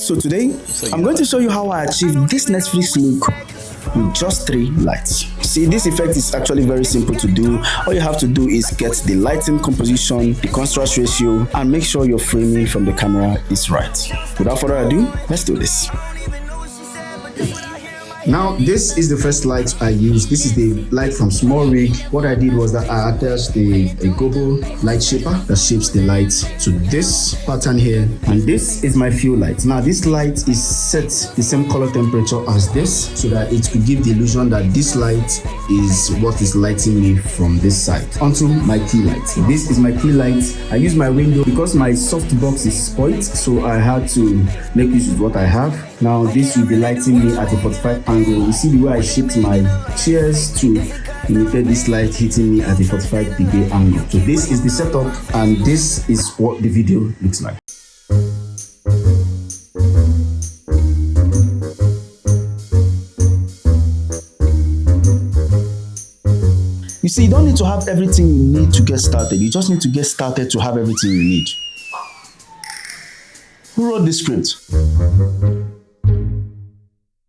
So today, I'm going to show you how I achieved this Netflix look with just 3 lights. See, this effect is actually very simple to do. All you have to do is get the lighting composition, the contrast ratio, and make sure your framing from the camera is right. Without further ado, let's do this. Now, this is the first light I used. This is the light from SmallRig. What I did was that I attached a Gobo light shaper that shapes the light to this pattern here. And this is my fill light. Now, this light is set the same color temperature as this so that it could give the illusion that this light is what is lighting me from this side. Onto my key light. This is my key light. I use my window because my softbox is spoiled, so I had to make use of what I have. Now, this will be lighting me at a 45 angle. You see the way I shaped my chairs to imitate this light hitting me at a 45-degree angle. So this is the setup, and this is what the video looks like. You see, you don't need to have everything you need to get started. You just need to get started to have everything you need. Who wrote this script?